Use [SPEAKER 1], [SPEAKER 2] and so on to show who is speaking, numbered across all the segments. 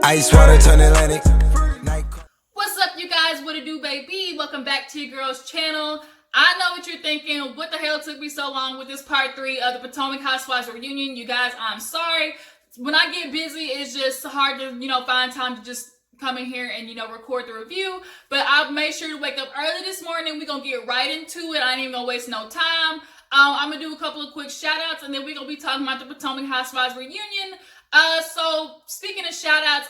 [SPEAKER 1] Ice water turn Atlantic.
[SPEAKER 2] What's up, you guys? What it do, baby? Welcome back to your girl's channel. I know what you're thinking. What the hell took me so long with this part 3 of the Potomac Housewives reunion? You guys, I'm sorry. When I get busy, it's just hard to, find time to just come in here and, record the review. But I've made sure to wake up early this morning. We're going to get right into it. I ain't even going to waste no time. I'm going to do a couple of quick shout outs and then we're going to be talking about the Potomac Housewives reunion. So speaking of shout outs,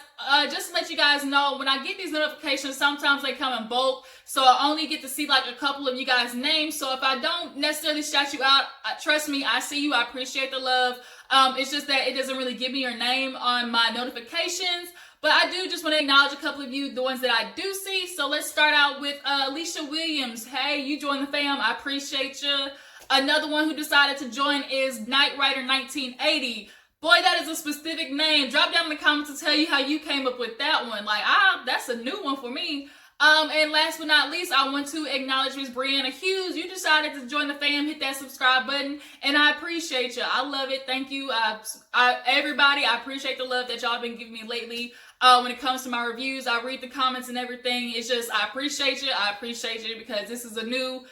[SPEAKER 2] just to let you guys know, when I get these notifications, sometimes they come in bulk. So I only get to see like a couple of you guys' names. So if I don't necessarily shout you out, trust me, I see you. I appreciate the love. It's just that it doesn't really give me your name on my notifications. But I do just want to acknowledge a couple of you, the ones that I do see. So let's start out with Alicia Williams. Hey, you joined the fam. I appreciate you. Another one who decided to join is Night Rider 1980. Boy, that is a specific name. Drop down in the comments to tell you how you came up with that one. Like, that's a new one for me. And last but not least, I want to acknowledge Miss Brianna Hughes. You decided to join the fam, hit that subscribe button, and I appreciate you. I love it. Thank you. Everybody, I appreciate the love that y'all been giving me lately. When it comes to my reviews, I read the comments and everything. It's just, I appreciate you. I appreciate you because this is a new,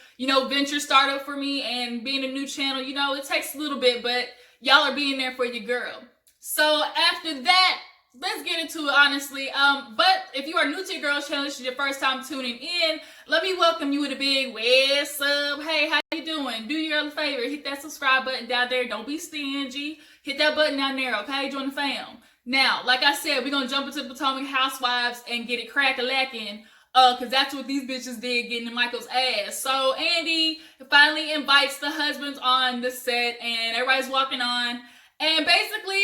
[SPEAKER 2] venture startup for me, and being a new channel, it takes a little bit, but y'all are being there for your girl. So after that, let's get into it, honestly. But if you are new to your girl's channel, this is your first time tuning in, let me welcome you with a big what's up. Hey, how you doing? Do your girl a favor, hit that subscribe button down there. Don't be stingy. Hit that button down there, okay? Join the fam. Now, like I said, we're going to jump into Potomac Housewives and get it crack-a-lacking. Because that's what these bitches did, getting in Michael's ass. So Andy finally invites the husbands on the set and everybody's walking on. And basically,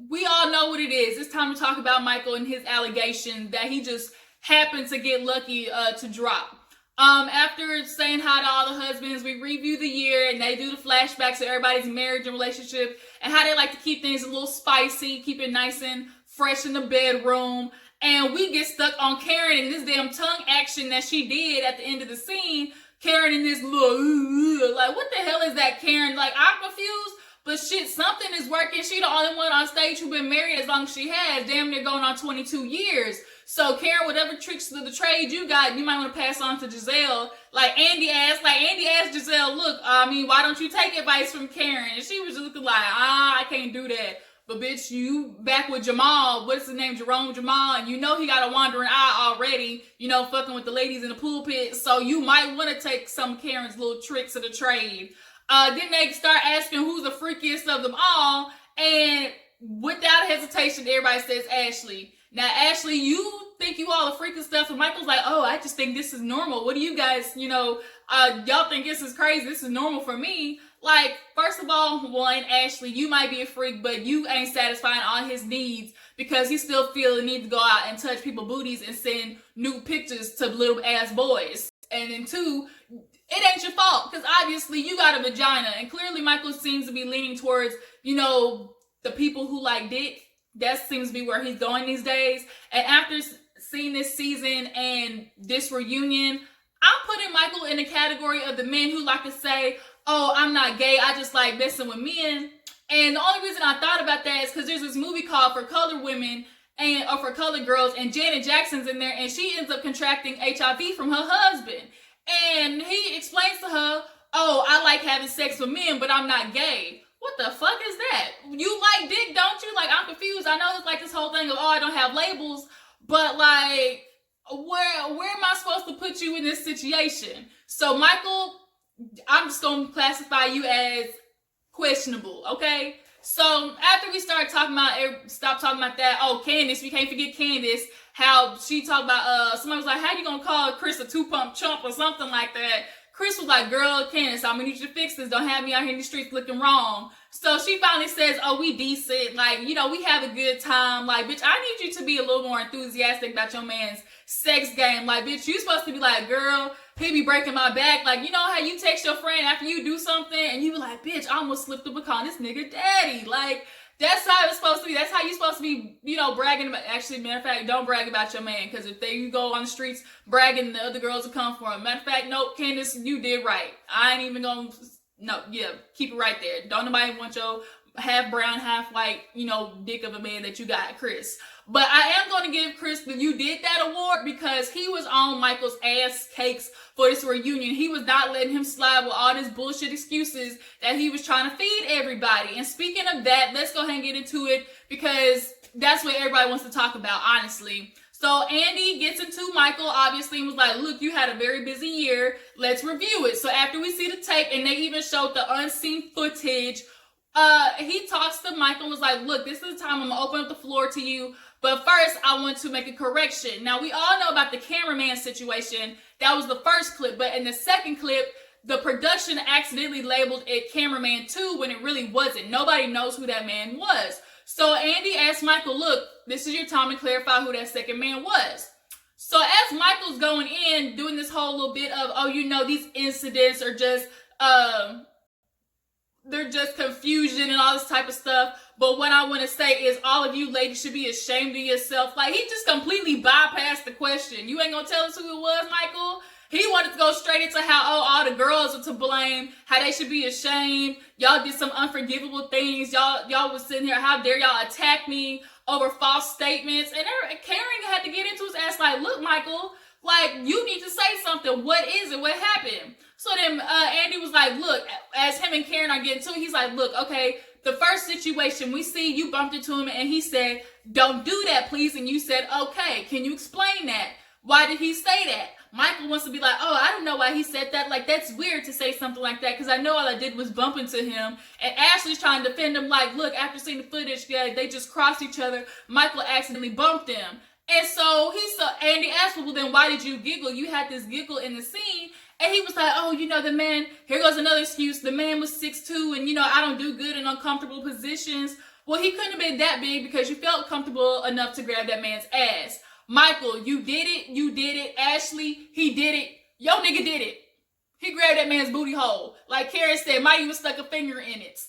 [SPEAKER 2] we all know what it is. It's time to talk about Michael and his allegation that he just happened to get lucky to drop. After saying hi to all the husbands, we review the year and they do the flashbacks of everybody's marriage and relationship and how they like to keep things a little spicy, keep it nice and fresh in the bedroom. And we get stuck on Karen and this damn tongue action that she did at the end of the scene. Karen in this little, like, what the hell is that, Karen? Like, I'm confused, but shit, something is working. She the only one on stage who been married as long as she has, damn near going on 22 years. So Karen, whatever tricks of the trade you got, you might want to pass on to Giselle. Like Andy asked Giselle, look, why don't you take advice from Karen? And she was just looking like, I can't do that. But bitch, you back with Jamal, what's his name, Jerome Jamal, and he got a wandering eye already, fucking with the ladies in the pulpit, so you might want to take some of Karen's little tricks of the trade. Then they start asking who's the freakiest of them all, and without hesitation, everybody says Ashley. Now, Ashley, you think you all the freaky stuff, and Michael's like, oh, I just think this is normal. What do you guys, y'all think this is crazy? This is normal for me. Like, first of all, one, Ashley, you might be a freak, but you ain't satisfying all his needs because he still feel the need to go out and touch people's booties and send nude pictures to little ass boys. And then two, it ain't your fault because obviously you got a vagina. And clearly Michael seems to be leaning towards, the people who like dick. That seems to be where he's going these days. And after seeing this season and this reunion, I'm putting Michael in the category of the men who like to say, oh, I'm not gay, I just like messing with men. And the only reason I thought about that is because there's this movie called For Colored Women, or For Colored Girls, and Janet Jackson's in there, and she ends up contracting HIV from her husband. And he explains to her, oh, I like having sex with men, but I'm not gay. What the fuck is that? You like dick, don't you? Like, I'm confused. I know it's like this whole thing of, oh, I don't have labels, but like, where am I supposed to put you in this situation? So Michael, I'm just going to classify you as questionable, okay? So after we start talking about, stop talking about that, oh, Candace, we can't forget Candace, how she talked about, somebody was like, how you going to call Chris a two-pump chump or something like that? Chris was like, girl, Candace, I'm going to need you to fix this. Don't have me out here in the streets looking wrong. So she finally says, oh, we decent. Like, we have a good time. Like, bitch, I need you to be a little more enthusiastic about your man's sex game. Like, bitch, you supposed to be like, girl, he be breaking my back. Like, you know how you text your friend after you do something and you be like, bitch, I almost slipped up and calling this nigga daddy. Like, that's how it's supposed to be. That's how you're supposed to be, bragging about. Actually, matter of fact, don't brag about your man. Because if you go on the streets bragging, the other girls will come for him. Matter of fact, nope, Candace, you did right. I ain't even gonna, no, yeah, keep it right there. Don't nobody want your half brown, half white, dick of a man that you got, Chris. But I am going to give Chris the You Did That award because he was on Michael's ass cakes for this reunion. He was not letting him slide with all this bullshit excuses that he was trying to feed everybody. And speaking of that, let's go ahead and get into it because that's what everybody wants to talk about, honestly. So Andy gets into Michael, obviously, and was like, look, you had a very busy year. Let's review it. So after we see the tape, and they even showed the unseen footage, he talks to Michael and was like, look, this is the time I'm going to open up the floor to you. But first, I want to make a correction. Now, we all know about the cameraman situation. That was the first clip. But in the second clip, the production accidentally labeled it Cameraman 2 when it really wasn't. Nobody knows who that man was. So Andy asked Michael, look, this is your time to clarify who that second man was. So as Michael's going in, doing this whole little bit of, these incidents are just, they're just confusion and all this type of stuff. But what I want to say is all of you ladies should be ashamed of yourself. Like, he just completely bypassed the question. You ain't going to tell us who it was, Michael? He wanted to go straight into how, all the girls are to blame, how they should be ashamed. Y'all did some unforgivable things. Y'all was sitting here, how dare y'all attack me over false statements. And Karen had to get into his ass like, look, Michael, like, you need to say something. What is it? What happened? So then Andy was like, look, as him and Karen are getting to it, he's like, look, okay, the first situation, we see you bumped into him and he said, don't do that, please. And you said, okay, can you explain that? Why did he say that? Michael wants to be like, I don't know why he said that. Like, that's weird to say something like that because I know all I did was bump into him. And Ashley's trying to defend him like, look, after seeing the footage, they just crossed each other. Michael accidentally bumped him. And so Andy asked, well, then why did you giggle? You had this giggle in the scene. And he was like, the man, here goes another excuse. The man was 6'2", and, I don't do good in uncomfortable positions. Well, he couldn't have been that big because you felt comfortable enough to grab that man's ass. Michael, you did it. You did it. Ashley, he did it. Yo, nigga did it. He grabbed that man's booty hole. Like Karen said, might even stuck a finger in it.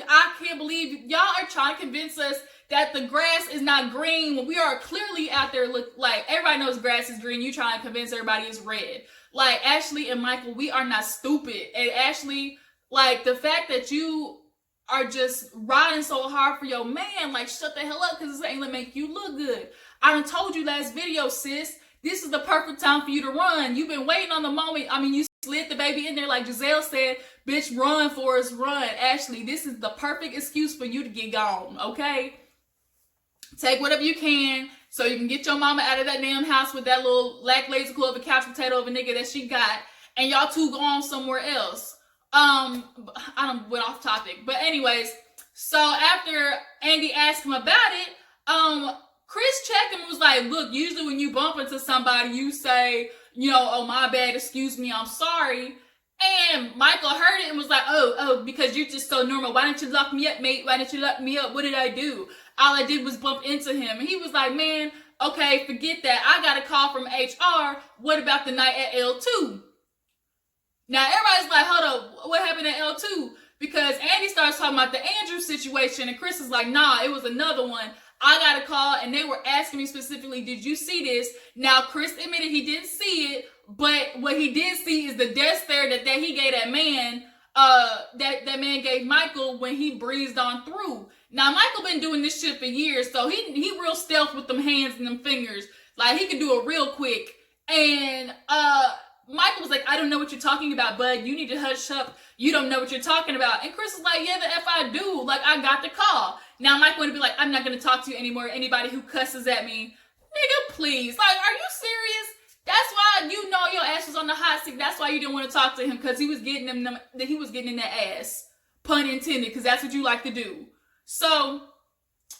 [SPEAKER 2] I can't believe y'all are trying to convince us that the grass is not green when we are clearly out there like everybody knows grass is green. You trying to convince everybody it's red. Like Ashley and Michael, we are not stupid. And Ashley, like the fact that you are just riding so hard for your man, like shut the hell up because this ain't gonna make you look good. I done told you last video, sis, this is the perfect time for you to run. You've been waiting on the moment. I mean, you slid the baby in there like Giselle said, bitch, run for us, run. Ashley, this is the perfect excuse for you to get gone, okay? Take whatever you can so you can get your mama out of that damn house with that little lackadaisical of a couch potato of a nigga that she got, and y'all two go on somewhere else. I done went off topic. But anyways, so after Andy asked him about it, Chris checked him and was like, look, usually when you bump into somebody, you say, oh, my bad, excuse me, I'm sorry. And Michael heard it and was like, oh, because you're just so normal. Why didn't you lock me up, mate? Why didn't you lock me up? What did I do? All I did was bump into him. And he was like, man, okay, forget that. I got a call from HR. What about the night at L2? Now, everybody's like, hold up, what happened at L2? Because Andy starts talking about the Andrew situation, and Chris is like, nah, it was another one. I got a call, and they were asking me specifically, did you see this? Now, Chris admitted he didn't see it, but what he did see is the death stare that he gave that man, that man gave Michael when he breezed on through. Now, Michael been doing this shit for years, so he real stealth with them hands and them fingers. Like, he could do it real quick. And Michael was like, I don't know what you're talking about, bud. You need to hush up. You don't know what you're talking about. And Chris was like, yeah, the F I do. Like, I got the call. Now, Michael would be like, I'm not going to talk to you anymore. Anybody who cusses at me. Nigga, please. Like, are you serious? That's why you know your ass was on the hot seat. That's why you didn't want to talk to him, because he was getting in that ass. Pun intended, because that's what you like to do. So,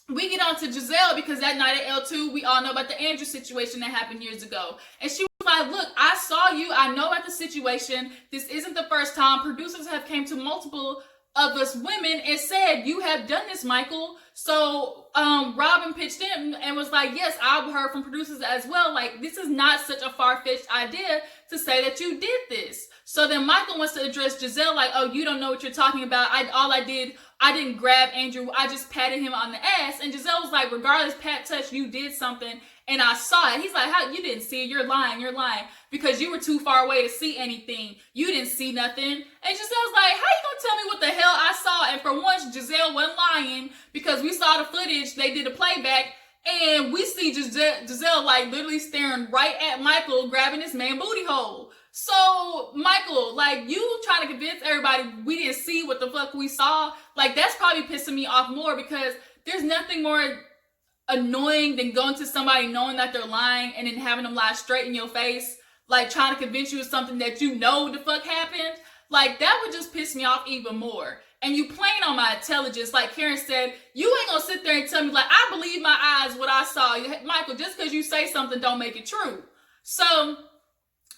[SPEAKER 2] we get on to Giselle, because that night at L2, we all know about the Andrew situation that happened years ago. And she was like, look, I saw you. I know about the situation. This isn't the first time. Producers have came to multiple of us women and said, you have done this, Michael. So Robin pitched in and was like, yes, I've heard from producers as well. Like, this is not such a far-fetched idea to say that you did this. So then Michael wants to address Giselle like, oh, you don't know what you're talking about. I didn't grab Andrew. I just patted him on the ass. And Giselle was like, regardless, pat touch, you did something. and I saw it. He's like, how you didn't see it? You're lying. You're lying because you were too far away to see anything. You didn't see nothing. And Giselle's like, how you gonna tell me what the hell I saw? And for once, Giselle wasn't lying because we saw the footage. They did a playback. And we see Giselle like literally staring right at Michael, grabbing this man booty hole. So, Michael, like, you trying to convince everybody we didn't see what the fuck we saw, like, that's probably pissing me off more because there's nothing more annoying than going to somebody knowing that they're lying and then having them lie straight in your face, like, trying to convince you of something that you know the fuck happened. Like, that would just piss me off even more. And you playing on my intelligence, like Karen said, you ain't gonna sit there and tell me, like, I believe my eyes, what I saw. Michael, just because you say something don't make it true. So,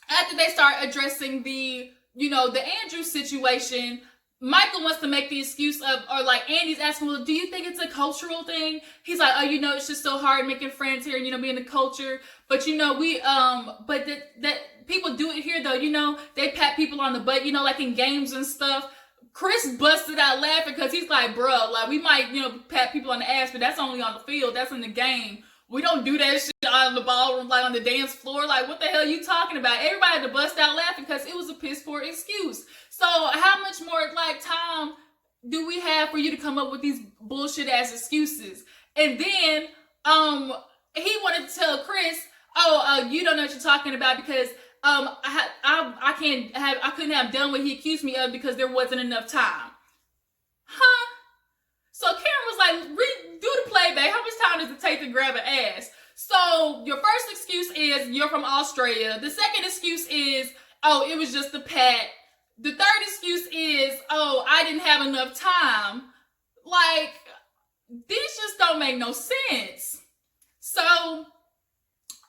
[SPEAKER 2] after they start addressing the Andrew situation, Michael wants to make the excuse of, or like Andy's asking, well, do you think it's a cultural thing? He's like, oh, it's just so hard making friends here and, being the culture. But, but that people do it here though, they pat people on the butt, like in games and stuff. Chris busted out laughing because he's like, bro, like we might, pat people on the ass, but that's only on the field. That's in the game. We don't do that shit on the ballroom, like on the dance floor. Like, what the hell are you talking about? Everybody had to bust out laughing because it was a piss poor excuse. So how much more, like, time do we have for you to come up with these bullshit ass excuses? And then, he wanted to tell Chris, you don't know what you're talking about because, I couldn't have done what he accused me of because there wasn't enough time. Huh? So Karen was like, do the playback. How much time does it take to grab an ass? So your first excuse is you're from Australia. The second excuse is, it was just a pat. The third excuse is, I didn't have enough time. Like, these just don't make no sense. So,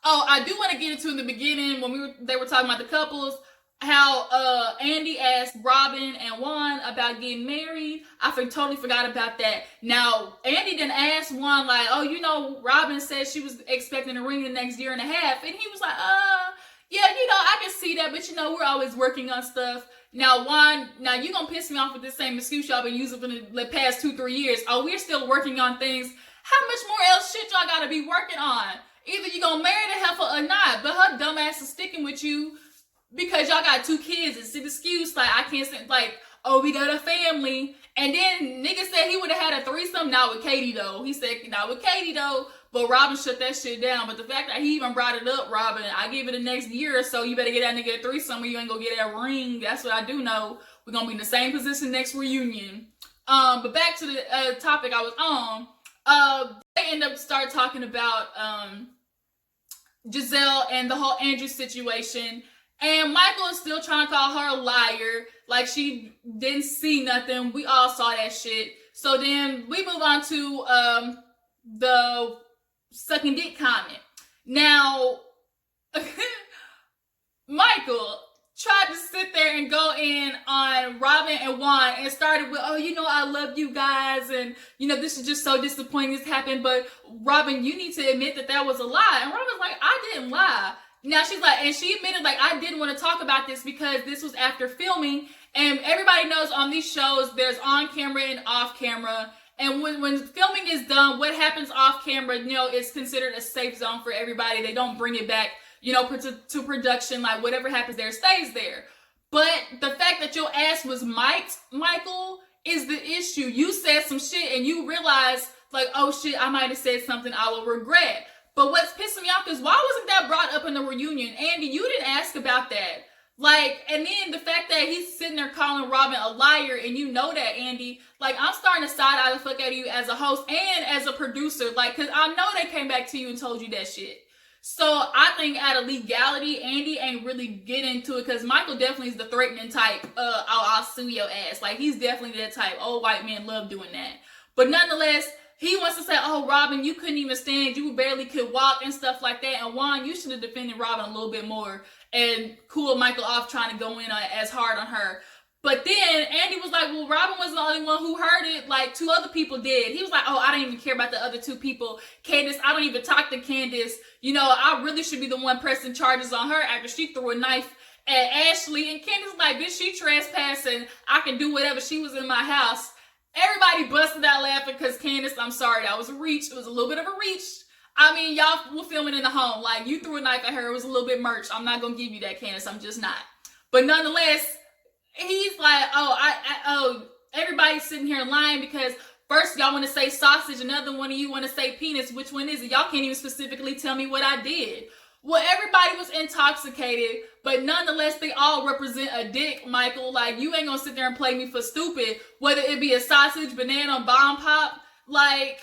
[SPEAKER 2] I do want to get into in the beginning when they were talking about the couples, how Andy asked Robin and Juan about getting married. I totally forgot about that. Now, Andy didn't ask Juan like, Robin said she was expecting a ring the next year and a half. And he was like, yeah, I can see that, but we're always working on stuff. Now, Juan, you gonna piss me off with this same excuse y'all been using for the past 2-3 years. We're still working on things. How much more else shit y'all gotta be working on? Either you gonna marry the heifer or not, but her dumb ass is sticking with you because y'all got 2 kids. It's an excuse, like, I can't say, like, we got a family. And then nigga said he would have had a threesome, not with Katie, though. He said, not with Katie, though. But Robin shut that shit down. But the fact that he even brought it up, Robin, I give it the next year or so, you better get that nigga a threesome or you ain't gonna get that ring. That's what I do know. We're gonna be in the same position next reunion. But back to the topic I was on. They end up start talking about Giselle and the whole Andrew situation. And Michael is still trying to call her a liar. Like she didn't see nothing. We all saw that shit. So then we move on to the sucking dick comment. Now, Michael tried to sit there and go in on Robin and Juan and started with, I love you guys. And, this is just so disappointing this happened. But Robin, you need to admit that was a lie. And Robin's like, I didn't lie. Now she's like, and she admitted, like, I didn't want to talk about this because this was after filming. And everybody knows on these shows, there's on camera and off camera. And when filming is done, what happens off camera, is considered a safe zone for everybody. They don't bring it back, to production. Like, whatever happens there stays there. But the fact that your ass was mic'd, Michael, is the issue. You said some shit and you realize, like, oh shit, I might have said something I will regret. But what's pissing me off is, why wasn't that brought up in the reunion? Andy, you didn't ask about that. Like, and then the fact that he's sitting there calling Robin a liar, and you know that, Andy. Like, I'm starting to side eye the fuck out of you as a host and as a producer. Like, because I know they came back to you and told you that shit. So, I think out of legality, Andy ain't really get into it, because Michael definitely is the threatening type. I'll sue your ass. Like, he's definitely that type. Old white men love doing that. But nonetheless, he wants to say, Robin, you couldn't even stand. You barely could walk and stuff like that. And Juan, you should have defended Robin a little bit more and cool Michael off trying to go in as hard on her. But then Andy was like, well, Robin wasn't the only one who heard it. Like, 2 other people did. He was like, I don't even care about the other 2 people. Candace, I don't even talk to Candace. I really should be the one pressing charges on her after she threw a knife at Ashley. And Candace was like, bitch, she trespassing. I can do whatever. She was in my house. Everybody busted out laughing because Candace, I'm sorry, that was a reach. It was a little bit of a reach. I mean, y'all were filming in the home. Like, you threw a knife at her. It was a little bit merch. I'm not going to give you that, Candace. I'm just not. But nonetheless, he's like, everybody's sitting here lying because first y'all want to say sausage. Another one of you want to say penis. Which one is it? Y'all can't even specifically tell me what I did. Well, everybody was intoxicated, but nonetheless, they all represent a dick, Michael. Like, you ain't going to sit there and play me for stupid. Whether it be a sausage, banana, bomb pop. Like,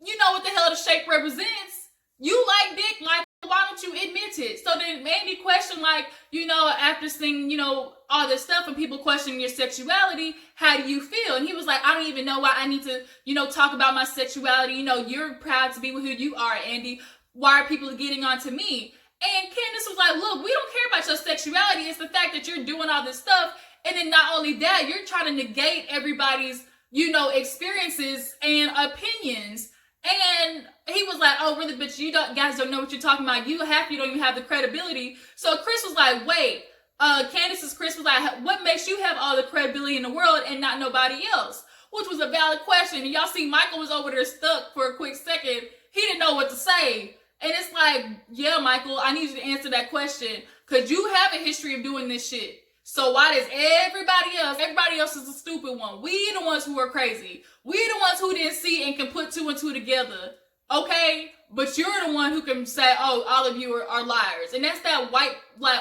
[SPEAKER 2] you know what the hell the shape represents. You like dick, Michael. Why don't you admit it? So then Andy questioned, like, you know, after seeing, you know, all this stuff and people questioning your sexuality, how do you feel? And he was like, I don't even know why I need to, you know, talk about my sexuality. You know, you're proud to be with who you are, Andy. Why are people getting on to me? And Candace was like, look, we don't care about your sexuality. It's the fact that you're doing all this stuff. And then not only that, you're trying to negate everybody's, you know, experiences and opinions. And he was like, oh, really, bitch, guys don't know what you're talking about. You don't even have the credibility. So Chris was like, wait, Chris was like, what makes you have all the credibility in the world and not nobody else? Which was a valid question. And y'all see Michael was over there stuck for a quick second. He didn't know what to say. And it's like, yeah, Michael, I need you to answer that question. Because you have a history of doing this shit. So why does everybody else is the stupid one? We the ones who are crazy. We the ones who didn't see and can put two and two together. Okay? But you're the one who can say, oh, all of you are liars. And that's that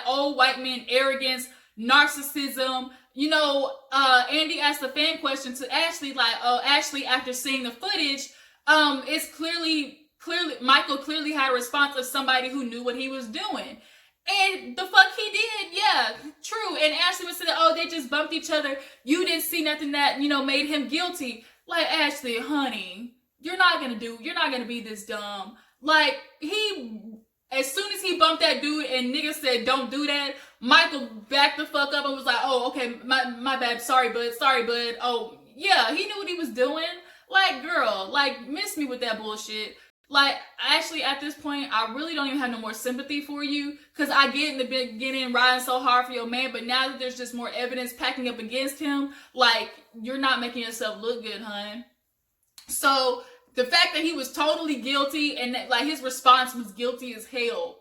[SPEAKER 2] old white man arrogance, narcissism. You know, Andy asked a fan question to Ashley, like, oh, Ashley, after seeing the footage, it's clearly, Michael clearly had a response of somebody who knew what he was doing. And the fuck he did, yeah, true. And Ashley was saying, oh, they just bumped each other. You didn't see nothing that, you know, made him guilty. Like, Ashley, honey, you're not gonna be this dumb. Like, as soon as he bumped that dude and nigga said, don't do that, Michael backed the fuck up and was like, oh, okay, my bad, sorry, bud. Oh, yeah, he knew what he was doing. Like, girl, like, miss me with that bullshit. Like, actually, at this point, I really don't even have no more sympathy for you. Because I get in the beginning riding so hard for your man. But now that there's just more evidence packing up against him, like, you're not making yourself look good, hun. So, the fact that he was totally guilty and that, like, his response was guilty as hell.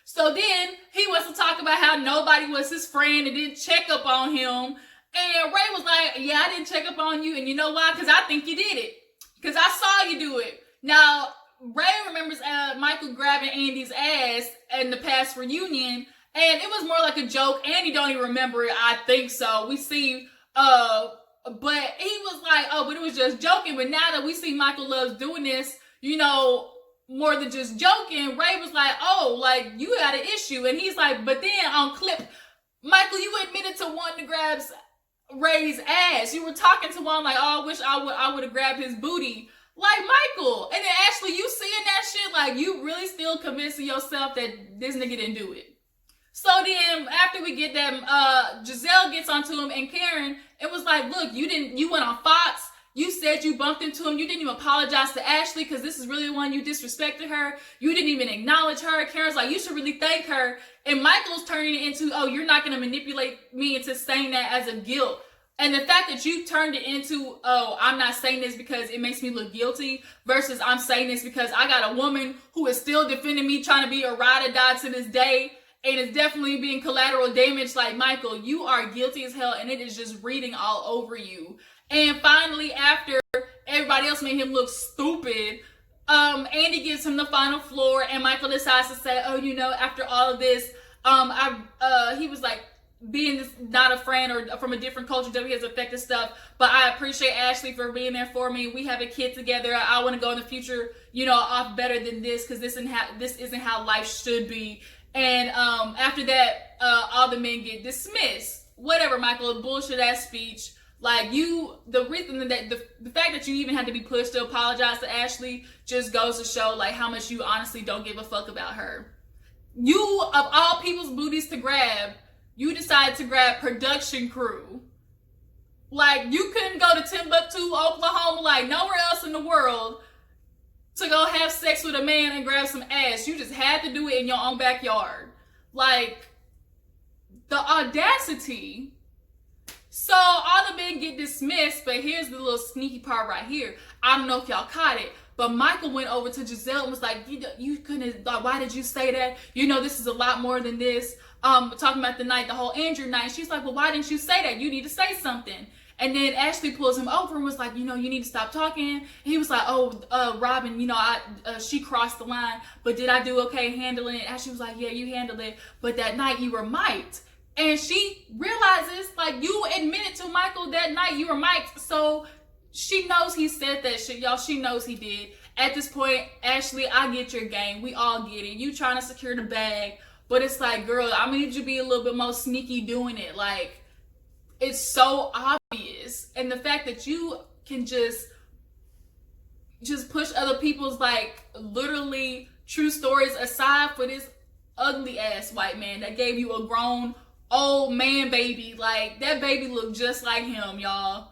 [SPEAKER 2] So then, he wants to talk about how nobody was his friend and didn't check up on him. And Ray was like, yeah, I didn't check up on you. And you know why? Because I think you did it. Because I saw you do it. Now, Ray remembers Michael grabbing Andy's ass in the past reunion, and it was more like a joke. Andy don't even remember it, I think so. We see, but he was like, oh, but it was just joking. But now that we see Michael loves doing this, you know, more than just joking, Ray was like, oh, like, you got an issue. And he's like, but then on clip, Michael, you admitted to wanting to grab Ray's ass. You were talking to one like, oh, I wish I would have grabbed his booty. Like, Michael. And then Ashley, you seeing that shit, like, you really still convincing yourself that this nigga didn't do it. So then, after we get that, Giselle gets onto him, and Karen, it was like, look, you went on Fox, you said you bumped into him, you didn't even apologize to Ashley, because this is really the one you disrespected her, you didn't even acknowledge her. Karen's like, you should really thank her. And Michael's turning it into, oh, you're not going to manipulate me into saying that as a guilt. And the fact that you turned it into, oh, I'm not saying this because it makes me look guilty versus I'm saying this because I got a woman who is still defending me, trying to be a ride or die to this day, and is definitely being collateral damage. Like, Michael, you are guilty as hell, and it is just reading all over you. And finally, after everybody else made him look stupid, Andy gives him the final floor, and Michael decides to say, oh, you know, after all of this, he was like, being this, not a friend or from a different culture, W has affected stuff, but I appreciate Ashley for being there for me. We have a kid together. I want to go in the future, you know, off better than this, because this isn't how life should be. And after that, all the men get dismissed. Whatever, Michael, bullshit ass speech. Like, the reason that the fact that you even had to be pushed to apologize to Ashley just goes to show, like, how much you honestly don't give a fuck about her. You, of all people's booties to grab, you decided to grab production crew. Like, you couldn't go to Timbuktu, Oklahoma, like nowhere else in the world, to go have sex with a man and grab some ass. You just had to do it in your own backyard. Like, the audacity. So all the men get dismissed, but here's the little sneaky part right here. I don't know if y'all caught it, But Michael went over to Giselle and was like, you couldn't, like, why did you say that? You know, this is a lot more than this. Talking about the night, the whole Andrew night. She's like, well, why didn't you say that? You need to say something. And then Ashley pulls him over and was like, you need to stop talking. And he was like, Robin, she crossed the line, but did I do okay handling it? Ashley was like, yeah, you handled it, but that night you were mic'd. And she realizes, like, you admitted to Michael that night you were mic'd, so she knows he said that shit, y'all. She knows he did. At this point, Ashley, I get your game. We all get it. You trying to secure the bag, but it's like, girl, I need you to be a little bit more sneaky doing it. Like, it's so obvious. And the fact that you can just push other people's, like, literally true stories aside for this ugly ass white man that gave you a grown old man baby. Like, that baby looked just like him, y'all.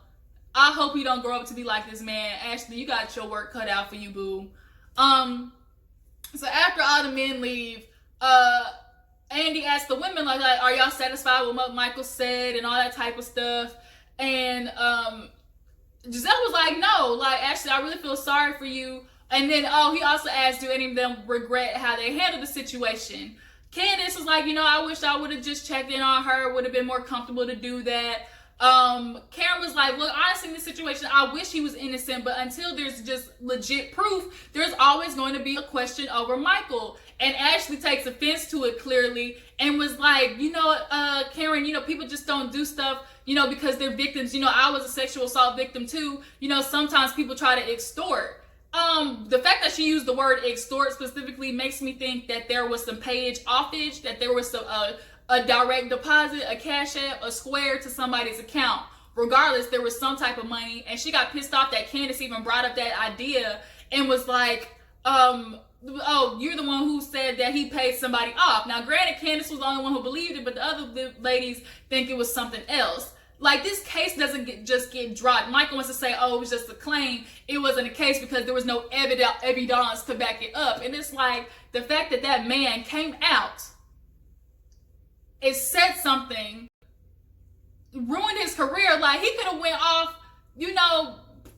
[SPEAKER 2] I hope he don't grow up to be like this man. Ashley, you got your work cut out for you, boo. So after all the men leave, Andy asked the women, like, are y'all satisfied with what Michael said and all that type of stuff? And Giselle was like, no, like, actually, I really feel sorry for you. And then, he also asked, do any of them regret how they handled the situation? Candace was like, I wish I would have just checked in on her, would have been more comfortable to do that. Karen was like, look, honestly, in this situation, I wish he was innocent, but until there's just legit proof, there's always going to be a question over Michael. And Ashley takes offense to it clearly and was like, Karen, people just don't do stuff, because they're victims. I was a sexual assault victim too. Sometimes people try to extort. The fact that she used the word extort specifically makes me think that there was some page offage, that there was some, a direct deposit, a cash app, a square to somebody's account. Regardless, there was some type of money, and she got pissed off that Candace even brought up that idea and was like, you're the one who said that he paid somebody off. Now, granted, Candace was the only one who believed it, but the other ladies think it was something else. Like, this case doesn't just get dropped. Michael wants to say, it was just a claim. It wasn't a case because there was no evidence to back it up. And it's like, the fact that that man came out, it said something, ruined his career. Like, he could have went off,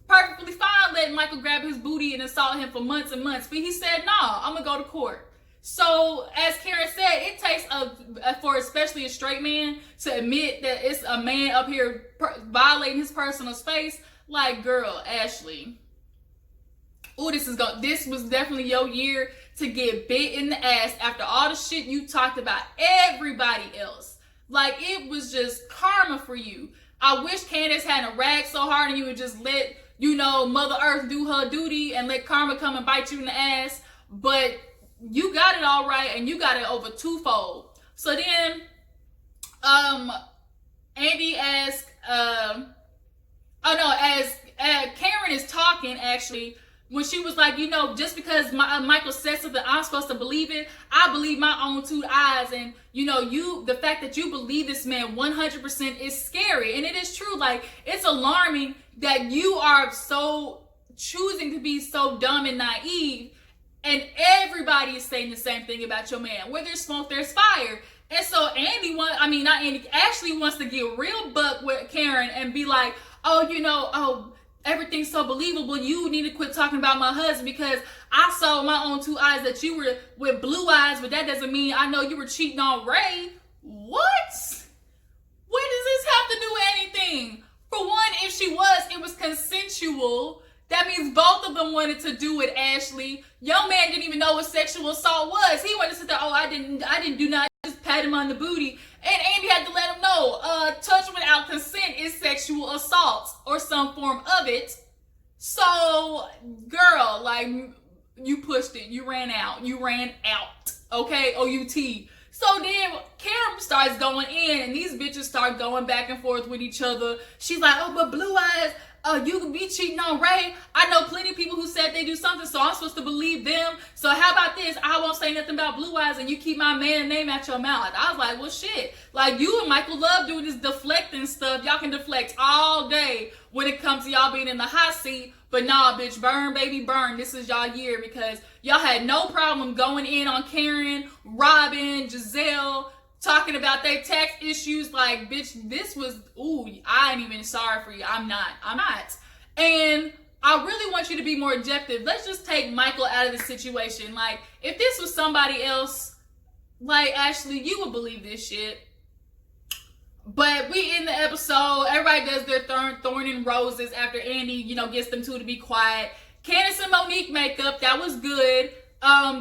[SPEAKER 2] perfectly fine letting Michael grab his booty and assault him for months and months. But he said, no, I'm going to go to court. So, as Karen said, it takes for especially a straight man to admit that it's a man up here violating his personal space. Like, girl, Ashley. This was definitely your year to get bit in the ass after all the shit you talked about everybody else. Like, it was just karma for you. I wish Candace hadn't ragged so hard and you would just let, Mother Earth do her duty and let karma come and bite you in the ass. But you got it all right, and you got it over twofold. So then, Andy asked, as Karen is talking, actually, when she was like, just because Michael said something, I'm supposed to believe it. I believe my own two eyes. And, the fact that you believe this man 100% is scary. And it is true. Like, it's alarming that you are so choosing to be so dumb and naive. And everybody is saying the same thing about your man. Where there's smoke, there's fire. And so Ashley wants to get real buck with Karen and be like, everything's so believable. You need to quit talking about my husband because I saw with my own two eyes that you were with blue eyes, but that doesn't mean I know you were cheating on Ray. What? What does this have to do with anything? For one, if she was, it was consensual. That means both of them wanted to do it, Ashley. Young man didn't even know what sexual assault was. He wanted to sit there, I didn't do not just pat him on the booty. And Andy had to let him know, touch without consent is sexual assault or some form of it. So, girl, like, you pushed it. You ran out. Okay? O-U-T. So then Karen starts going in and these bitches start going back and forth with each other. She's like, but Blue Eyes, you could be cheating on Ray. I know plenty of people who said they do something, so I'm supposed to believe them. So how about this? I won't say nothing about Blue Eyes and you keep my man name out your mouth. I was like, well, shit. Like, you and Michael love doing this deflecting stuff. Y'all can deflect all day when it comes to y'all being in the hot seat. But nah, bitch, burn, baby, burn. This is y'all year because y'all had no problem going in on Karen, Robin, Giselle, talking about their tax issues. Like, bitch, this was, I ain't even sorry for you. I'm not. And I really want you to be more objective. Let's just take Michael out of the situation. Like, if this was somebody else, like, Ashley, you would believe this shit. But we in the episode, everybody does their thorn and roses after Andy, you know, gets them two to be quiet. Candace and Monique makeup, that was good.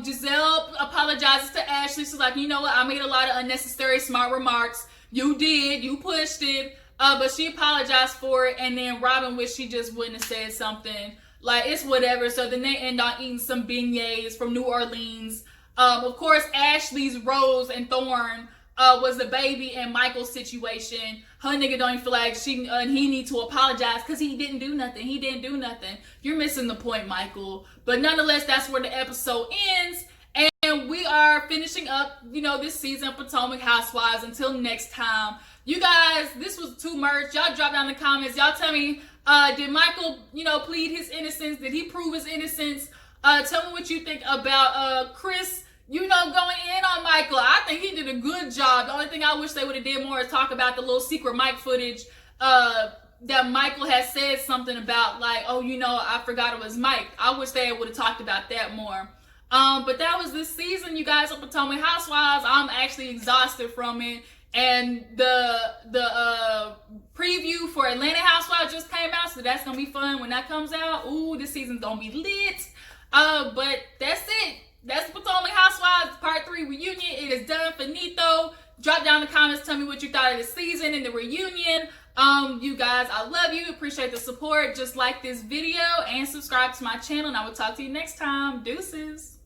[SPEAKER 2] Giselle apologizes to Ashley. She's like, you know what, I made a lot of unnecessary smart remarks. You did, you pushed it. But she apologized for it, and then Robin wished she just wouldn't have said something. Like, it's whatever. So then they end on eating some beignets from New Orleans. Of course, Ashley's rose and thorn was the baby and Michael's situation. Her nigga don't even feel like he need to apologize because he didn't do nothing. He didn't do nothing. You're missing the point, Michael. But nonetheless, that's where the episode ends. And we are finishing up, you know, this season of Potomac Housewives. Until next time. You guys, this was too much. Y'all drop down in the comments. Y'all tell me, did Michael, you know, plead his innocence? Did he prove his innocence? Tell me what you think about Chris, you know, going in on Michael. I think he did a good job. The only thing I wish they would have did more is talk about the little secret mic footage that Michael has said something about, like, oh, you know, I forgot it was Mike. I wish they would have talked about that more. But that was this season, you guys, of Potomac Housewives. I'm actually exhausted from it. And the preview for Atlanta Housewives just came out, so that's gonna be fun when that comes out. Ooh, this season's gonna be lit. But that's it. That's Potomac Housewives Part 3 reunion. It is done, finito. Drop down in the comments, tell me what you thought of the season and the reunion. You guys, I love you. Appreciate the support. Just like this video and subscribe to my channel, and I will talk to you next time. Deuces.